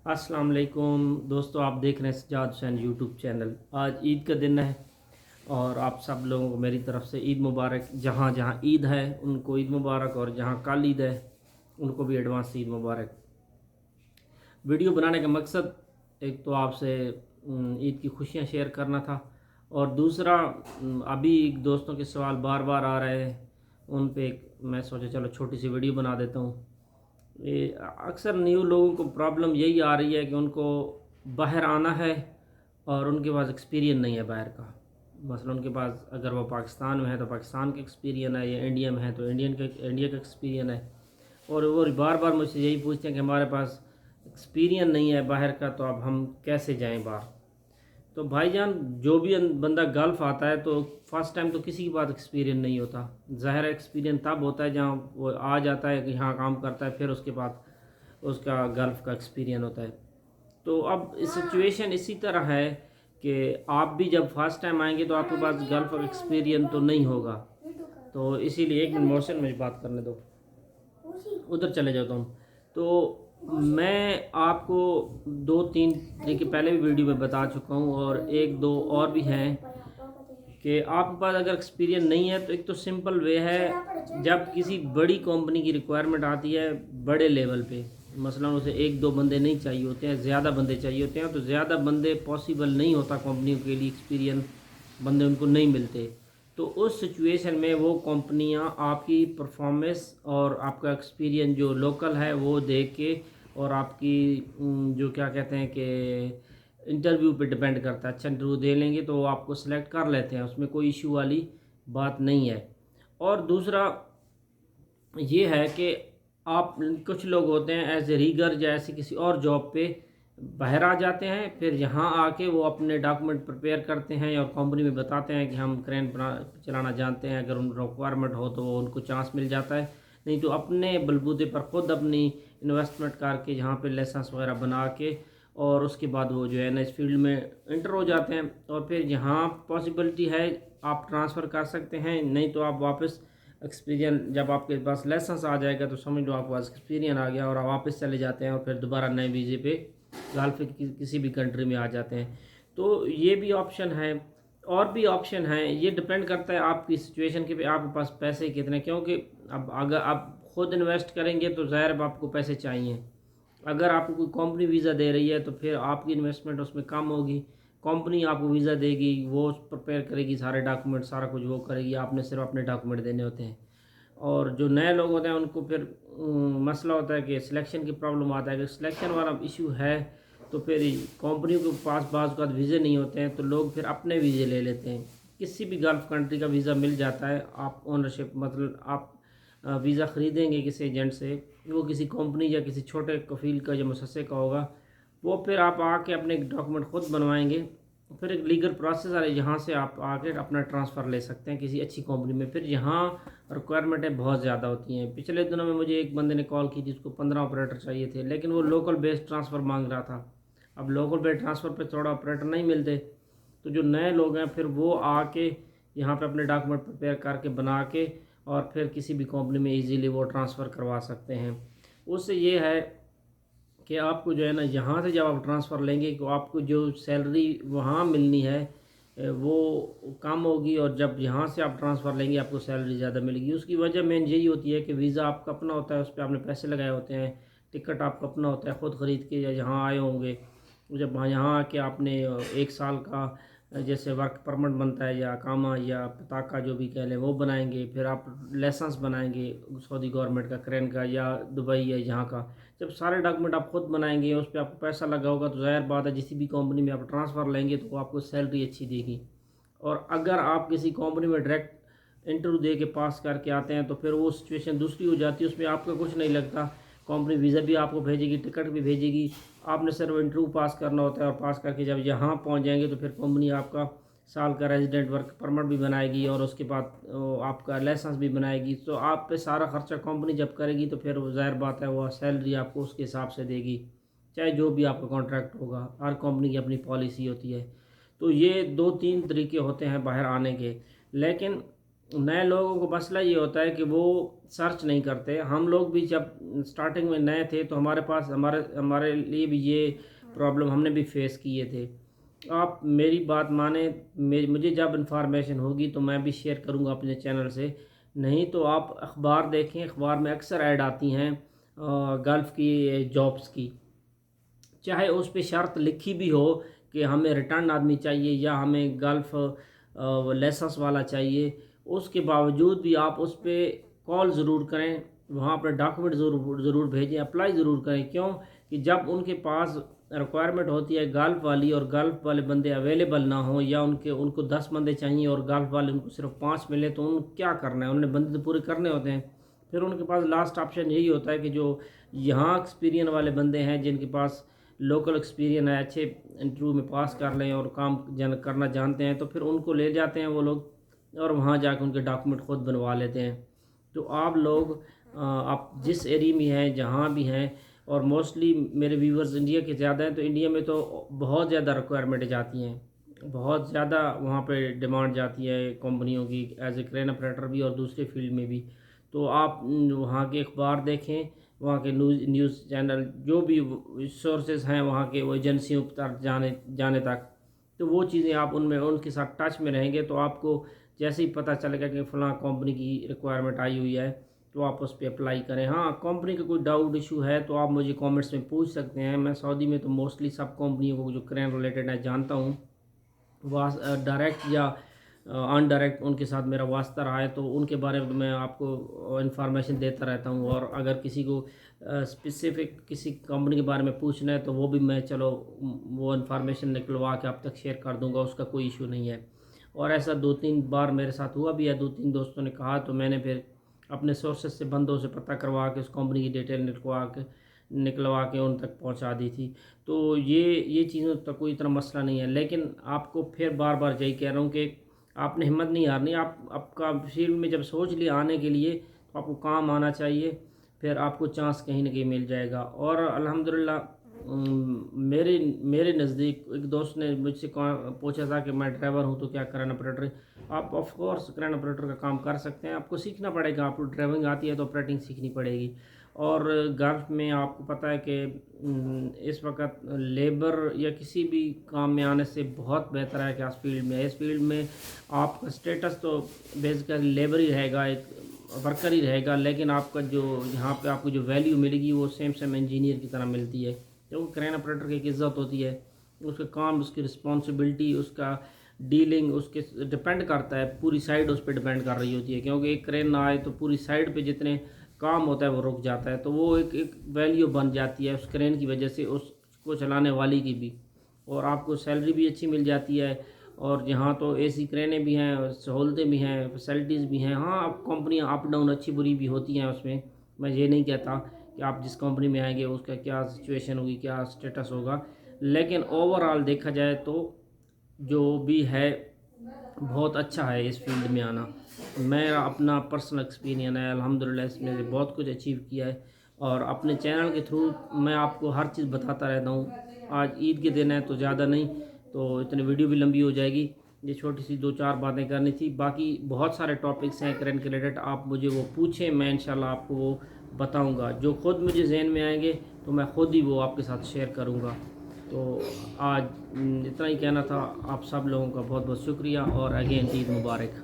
अस्सलाम वालेकुम दोस्तों, आप देख रहे हैं सज्जाद हुसैन यूट्यूब चैनल। आज ईद का दिन है और आप सब लोगों को मेरी तरफ से ईद मुबारक। जहाँ जहाँ ईद है उनको ईद मुबारक, और जहाँ कल ईद है उनको भी एडवांस ईद मुबारक। वीडियो बनाने का मकसद एक तो आपसे ईद की खुशियाँ शेयर करना था, और दूसरा अभी दोस्तों के सवाल बार बार आ रहे हैं, उन पे मैं सोचा चलो छोटी सी वीडियो बना देता हूँ। ये अक्सर न्यू लोगों को प्रॉब्लम यही आ रही है कि उनको बाहर आना है और उनके पास एक्सपीरियंस नहीं है बाहर का। मसलन उनके पास अगर वो पाकिस्तान में है तो पाकिस्तान का एक्सपीरियंस है, या इंडिया में है तो इंडिया का एक्सपीरियंस है। और वो बार बार मुझसे यही पूछते हैं कि हमारे पास एक्सपीरियंस नहीं है बाहर का, तो अब हम कैसे जाएं बाहर। तो भाईजान, जो भी बंदा गल्फ़ आता है तो फर्स्ट टाइम तो किसी के पास एक्सपीरियंस नहीं होता। ज़ाहिर एक्सपीरियंस तब होता है जहाँ वो आ जाता है कि यहाँ काम करता है, फिर उसके बाद उसका गल्फ़ का एक्सपीरियंस होता है। तो अब सिचुएशन इसी तरह है कि आप भी जब फर्स्ट टाइम आएंगे तो आपके पास गल्फ़ का एक्सपीरियंस तो नहीं होगा। तो इसीलिए एक मिनट मोहसिन, मुझे बात करने दो, उधर चले जाता हूँ। तो मैं आपको दो तीन तरीके पहले भी वीडियो में बता चुका हूँ, और एक दो और भी हैं कि आपके पास अगर एक्सपीरियंस नहीं है तो एक तो सिंपल वे है, जब किसी बड़ी कंपनी की रिक्वायरमेंट आती है बड़े लेवल पे, मसलन उसे एक दो बंदे नहीं चाहिए होते हैं, ज़्यादा बंदे चाहिए होते हैं, तो ज़्यादा बंदे पॉसिबल नहीं होता कंपनियों के लिए, एक्सपीरियंस बंदे उनको नहीं मिलते। तो उस सिचुएशन में वो कंपनियां आपकी परफॉर्मेंस और आपका एक्सपीरियंस जो लोकल है वो देख के, और आपकी जो क्या कहते हैं कि इंटरव्यू पे डिपेंड करता है, अच्छा इंटरव्यू दे लेंगे तो वो आपको सेलेक्ट कर लेते हैं, उसमें कोई इशू वाली बात नहीं है। और दूसरा ये है कि आप, कुछ लोग होते हैं एज ए रीगर या ऐसी किसी और जॉब पे बाहर आ जाते हैं, फिर यहाँ आके वो अपने डॉक्यूमेंट प्रिपेयर करते हैं और कंपनी में बताते हैं कि हम क्रेन बना चलाना जानते हैं। अगर उन रिक्वायरमेंट हो तो वो उनको चांस मिल जाता है, नहीं तो अपने बलबूते पर ख़ुद अपनी इन्वेस्टमेंट करके यहाँ पे लाइसेंस वगैरह बना के, और उसके बाद वो जो है ना इस फील्ड में इंटर हो जाते हैं। और फिर यहाँ पॉसिबिलिटी है आप ट्रांसफ़र कर सकते हैं, नहीं तो आप वापस एक्सपीरियंस, जब आपके पास लाइसेंस आ जाएगा तो समझ लो आपके पास एक्सपीरियंस आ गया, और आप वापस चले जाते हैं और फिर दोबारा नए वीज़े पे गल्फ़ की किसी भी कंट्री में आ जाते हैं। तो ये भी ऑप्शन है, और भी ऑप्शन है। ये डिपेंड करता है आपकी सिचुएशन के पे, आपके पास पैसे कितने, क्योंकि अब अगर आप खुद इन्वेस्ट करेंगे तो ज़ाहिर आपको पैसे चाहिए। अगर आपको कोई कंपनी वीज़ा दे रही है तो फिर आपकी इन्वेस्टमेंट उसमें कम होगी। कंपनी आपको वीज़ा देगी, वो प्रिपेयर करेगी सारे डॉक्यूमेंट, सारा कुछ वो करेगी, आपने सिर्फ अपने डॉक्यूमेंट देने होते हैं। और जो नए लोग होते हैं उनको फिर मसला होता है कि सिलेक्शन की प्रॉब्लम आता है। अगर सिलेक्शन वाला इशू है तो फिर कंपनी के पास बाज़ का वीज़े नहीं होते हैं, तो लोग फिर अपने वीज़े ले लेते हैं। किसी भी गल्फ़ कंट्री का वीज़ा मिल जाता है, आप ओनरशिप, मतलब आप वीज़ा ख़रीदेंगे किसी एजेंट से, वो किसी कंपनी या किसी छोटे कफ़ील का या मुसस्से का होगा, वो फिर आप आके अपने डॉक्यूमेंट ख़ुद बनवाएंगे। फिर एक लीगल प्रोसेस है, यहाँ से आप आके अपना ट्रांसफ़र ले सकते हैं किसी अच्छी कंपनी में। फिर यहाँ रिक्वायरमेंटें बहुत ज़्यादा होती हैं। पिछले दिनों में मुझे एक बंदे ने कॉल की थी, उसको 15 ऑपरेटर चाहिए थे, लेकिन वो लोकल बेस्ड ट्रांसफ़र मांग रहा था। अब लोकल बेस्ड ट्रांसफ़र पे थोड़ा ऑपरेटर नहीं मिलते, तो जो नए लोग हैं फिर वो आके यहाँ पे अपने डॉक्यूमेंट प्रिपेयर करके बना के, और फिर किसी भी कंपनी में इजीली वो ट्रांसफ़र करवा सकते हैं। उससे ये है कि आपको जो है ना, यहाँ से जब आप ट्रांसफ़र लेंगे तो आपको जो सैलरी वहाँ मिलनी है वो कम होगी, और जब यहाँ से आप ट्रांसफ़र लेंगे आपको सैलरी ज़्यादा मिलेगी। उसकी वजह मेन यही होती है कि वीज़ा आपका अपना होता है, उस पर आपने पैसे लगाए होते हैं, टिकट आपका अपना होता है, ख़ुद ख़रीद के या यहाँ आए होंगे। जब यहाँ आके आपने 1 साल का जैसे वर्क परमिट बनता है, या कामा या पताका जो भी कह लें वो बनाएंगे, फिर आप लाइसेंस बनाएंगे सऊदी गवर्नमेंट का, क्रेन का या दुबई या यहाँ का। जब सारे डॉक्यूमेंट आप खुद बनाएंगे, उस पर आपको पैसा लगा होगा, तो ज़ाहिर बात है जिस भी कंपनी में आप ट्रांसफ़र लेंगे तो वो आपको सैलरी अच्छी देगी। और अगर आप किसी कंपनी में डायरेक्ट इंटरव्यू दे के पास करके आते हैं तो फिर वो सिचुएशन दूसरी हो जाती है, उसमें आपका कुछ नहीं लगता। कंपनी वीज़ा भी आपको भेजेगी, टिकट भी भेजेगी, आपने सिर्फ इंटरव्यू पास करना होता है, और पास करके जब यहाँ पहुँच जाएंगे तो फिर कंपनी आपका साल का रेजिडेंट वर्क परमिट भी बनाएगी, और उसके बाद आपका लाइसेंस भी बनाएगी। तो आप पे सारा खर्चा कंपनी जब करेगी तो फिर ज़ाहिर बात है वो सैलरी आपको उसके हिसाब से देगी, चाहे जो भी आपका कॉन्ट्रैक्ट होगा। हर कंपनी की अपनी पॉलिसी होती है। तो ये दो तीन तरीके होते हैं बाहर आने के। लेकिन नए लोगों को मसला ये होता है कि वो सर्च नहीं करते। हम लोग भी जब स्टार्टिंग में नए थे तो हमारे पास हमारे हमारे लिए भी ये प्रॉब्लम हमने भी फेस किए थे। आप मेरी बात माने, मुझे जब इन्फॉर्मेशन होगी तो मैं भी शेयर करूंगा अपने चैनल से। नहीं तो आप अखबार देखें, अखबार में अक्सर ऐड आती हैं गल्फ़ की जॉब्स की, चाहे उस पे शर्त लिखी भी हो कि हमें रिटर्न आदमी चाहिए या हमें गल्फ़ लाइसेंस वाला चाहिए, उसके बावजूद भी आप उस पर कॉल ज़रूर करें, वहाँ पर डॉक्यूमेंट ज़रूर भेजें, अप्लाई ज़रूर करें। क्यों कि जब उनके पास रिक्वायरमेंट होती है गल्फ़ वाली और गल्फ़ वाले बंदे अवेलेबल ना हो, या उनको 10 बंदे चाहिए और गल्फ़ वाले उनको सिर्फ 5 मिले, तो उन क्या करना है, उन्होंने बंदे तो पूरे करने होते हैं। फिर उनके पास लास्ट ऑप्शन यही होता है कि जो यहाँ एक्सपीरियंस वाले बंदे हैं, जिनके पास लोकल एक्सपीरियंस है, अच्छे इंटरव्यू में पास कर लें और काम करना जानते हैं, तो फिर उनको ले जाते हैं वो लोग और वहाँ जाकर उनके डॉक्यूमेंट ख़ुद बनवा लेते हैं। तो आप लोग आप जिस एरिया में हैं, जहाँ भी हैं, और मोस्टली मेरे व्यूवर्स इंडिया के ज़्यादा हैं, तो इंडिया में तो बहुत ज़्यादा रिक्वायरमेंट जाती हैं, बहुत ज़्यादा वहाँ पे डिमांड जाती है कंपनियों की एज ए क्रेन ऑपरेटर भी और दूसरे फील्ड में भी। तो आप वहाँ के अखबार देखें, वहाँ के न्यूज़ चैनल जो भी सोर्सेज हैं वहाँ के, वो एजेंसियों तक जाने तक, तो वो चीज़ें आप उनमें उनके साथ टच में रहेंगे तो आपको जैसे ही पता चलेगा कि फ़लाँ कंपनी की रिक्वायरमेंट आई हुई है तो आप उस पर अप्लाई करें। हाँ, कंपनी का कोई डाउट इशू है तो आप मुझे कमेंट्स में पूछ सकते हैं। मैं सऊदी में तो मोस्टली सब कंपनियों को जो क्रेन रिलेटेड है जानता हूँ, डायरेक्ट या अनडायरेक्ट उनके साथ मेरा वास्ता रहा है, तो उनके बारे में मैं आपको इन्फॉर्मेशन देता रहता हूँ। और अगर किसी को स्पेसिफिक किसी कंपनी के बारे में पूछना है तो वो भी मैं चलो वो इन्फॉर्मेशन निकलवा के आप तक शेयर कर दूँगा, उसका कोई इशू नहीं है। और ऐसा 2-3 बार मेरे साथ हुआ भी है, 2-3 दोस्तों ने कहा तो मैंने फिर अपने सोर्सेज से बंदों से पता करवा के उस कंपनी की डिटेल निकलवा के उन तक पहुंचा दी थी। तो ये चीज़ों तक कोई इतना मसला नहीं है। लेकिन आपको फिर बार बार यही कह रहा हूँ कि आपने हिम्मत नहीं हारनी। आपका फील्ड में जब सोच लिया आने के लिए तो आपको काम आना चाहिए, फिर आपको चांस कहीं ना कहीं मिल जाएगा। और अल्हम्दुलिल्लाह मेरे नज़दीक एक दोस्त ने मुझसे पूछा था कि मैं ड्राइवर हूँ तो क्या क्रेन ऑपरेटर। आप ऑफ कोर्स क्रेन ऑपरेटर का काम कर सकते हैं, आपको सीखना पड़ेगा। आपको ड्राइविंग आती है तो ऑपरेटिंग सीखनी पड़ेगी। और गल्फ़ में आपको पता है कि इस वक्त लेबर या किसी भी काम में आने से बहुत बेहतर है कि इस फील्ड में इस फील्ड में आपका स्टेटस तो बेसिकली लेबर ही रहेगा, एक वर्कर ही रहेगा, लेकिन आपका जो यहाँ पे आपको जो वैल्यू मिलेगी वो सेम इंजीनियर की तरह मिलती है। क्योंकि क्रेन ऑपरेटर की एक इज़्ज़त होती है, उसका काम, उसकी रिस्पॉन्सिबिलिटी, उसका डीलिंग उसके डिपेंड करता है, पूरी साइड उस पर डिपेंड कर रही होती है। क्योंकि एक क्रेन ना आए तो पूरी साइड पे जितने काम होता है वो रुक जाता है। तो वो एक वैल्यू बन जाती है उस क्रेन की वजह से, उसको चलाने वाली की भी। और आपको सैलरी भी अच्छी मिल जाती है। और यहाँ तो एसी क्रेनें भी हैं, सहूलतें भी हैं, फैसिलिटीज़ भी हैं। हाँ, अब कंपनियाँ अप डाउन अच्छी बुरी भी होती हैं उसमें, मैं ये नहीं कहता कि आप जिस कंपनी में आएंगे उसका क्या सिचुएशन होगी, क्या स्टेटस होगा। लेकिन ओवरऑल देखा जाए तो जो भी है बहुत अच्छा है इस फील्ड में आना। मेरा अपना पर्सनल एक्सपीरियंस है, अल्हम्दुलिल्लाह इसमें से बहुत कुछ अचीव किया है। और अपने चैनल के थ्रू मैं आपको हर चीज़ बताता रहता हूँ। आज ईद के दिन है तो ज़्यादा नहीं, तो इतनी वीडियो भी लंबी हो जाएगी। ये छोटी सी 2-4 बातें करनी थी, बाकी बहुत सारे टॉपिक्स हैं करेंट के रिलेटेड, आप मुझे वो पूछें, मैं इंशाल्लाह आपको वो बताऊँगा। जो ख़ुद मुझे जहन में आएंगे तो मैं ख़ुद ही वो आपके साथ शेयर करूँगा। तो आज इतना ही कहना था। आप सब लोगों का बहुत बहुत शुक्रिया और अगेन ईद मुबारक।